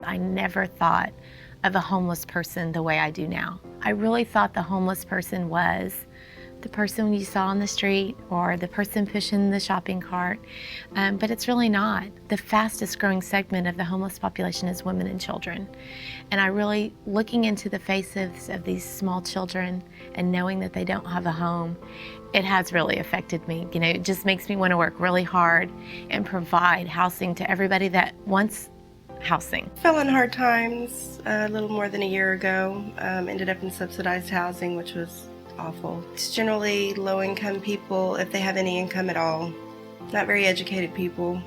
I never thought of a homeless person the way I do now. I really thought the homeless person was the person you saw on the street or the person pushing the shopping cart, but it's really not. The fastest growing segment of the homeless population is women and children. And I really, looking into the faces of these small children and knowing that they don't have a home, it has really affected me. You know, it just makes me want to work really hard and provide housing to everybody that wants housing. Fell in hard times a little more than a year ago. Ended up in subsidized housing, which was awful. It's generally low-income people, if they have any income at all, not very educated people,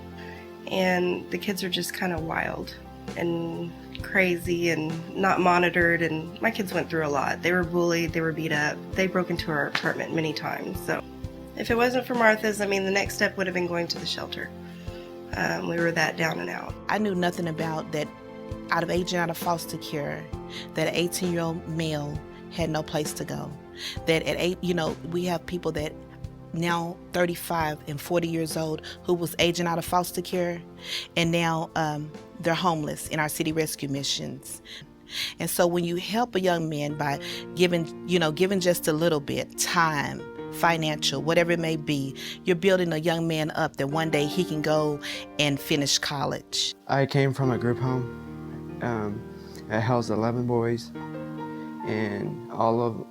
and the kids are just kind of wild and crazy and not monitored, and my kids went through a lot. They were bullied, they were beat up, they broke into our apartment many times. So if it wasn't for Martha's, I mean, the next step would have been going to the shelter. We were that down and out. I knew nothing about that. Aging out of foster care, that an 18-year-old male had no place to go. That at 8, we have people that now 35 and 40 years old who was aging out of foster care, and now they're homeless in our city rescue missions. And so when you help a young man by giving just a little bit, time, financial, whatever it may be, you're building a young man up that one day he can go and finish college. I came from a group home. It housed 11 boys, and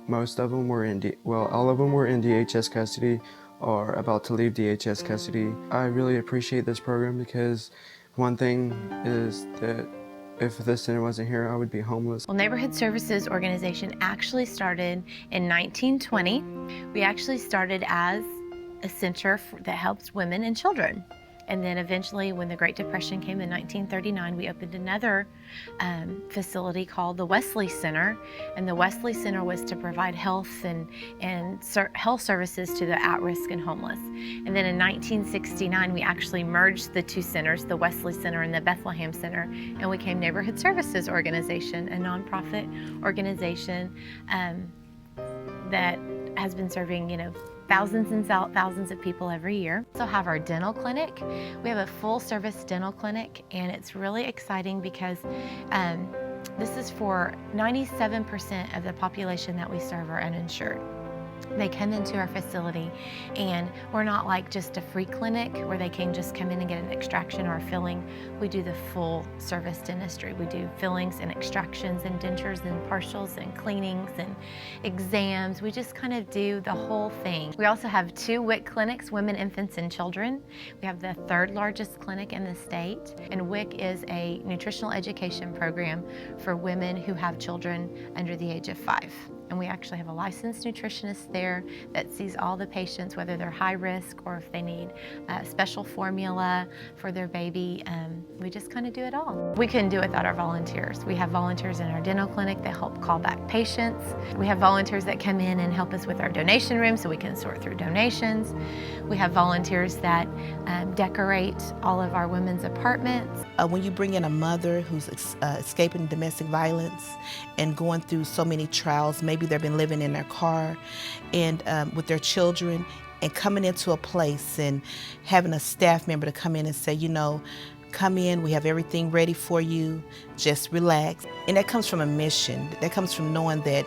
most of them were in DHS custody or about to leave DHS custody. I really appreciate this program because one thing is that if this center wasn't here, I would be homeless. Well, Neighborhood Services Organization actually started in 1920. We actually started as a center that helps women and children. And then eventually, when the Great Depression came in 1939, we opened another facility called the Wesley Center. And the Wesley Center was to provide health and health services to the at-risk and homeless. And then in 1969, we actually merged the two centers, the Wesley Center and the Bethlehem Center, and we became Neighborhood Services Organization, a nonprofit organization that has been serving, thousands and thousands of people every year. We also have our dental clinic. We have a full service dental clinic, and it's really exciting because this is for 97% of the population that we serve are uninsured. They come into our facility, and we're not like just a free clinic where they can just come in and get an extraction or a filling. We do the full service dentistry. We do fillings and extractions and dentures and partials and cleanings and exams. We just kind of do the whole thing. We also have 2 WIC clinics, women, infants, and children. We have the 3rd largest clinic in the state, and WIC is a nutritional education program for women who have children under the age of 5. And we actually have a licensed nutritionist there that sees all the patients, whether they're high risk or if they need a special formula for their baby. We just kind of do it all. We couldn't do it without our volunteers. We have volunteers in our dental clinic that help call back patients. We have volunteers that come in and help us with our donation room so we can sort through donations. We have volunteers that decorate all of our women's apartments. When you bring in a mother who's escaping domestic violence and going through so many trials, maybe they've been living in their car and with their children, and coming into a place and having a staff member to come in and say, come in, we have everything ready for you, just relax. And that comes from a mission. That comes from knowing that,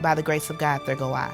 by the grace of God, there go I.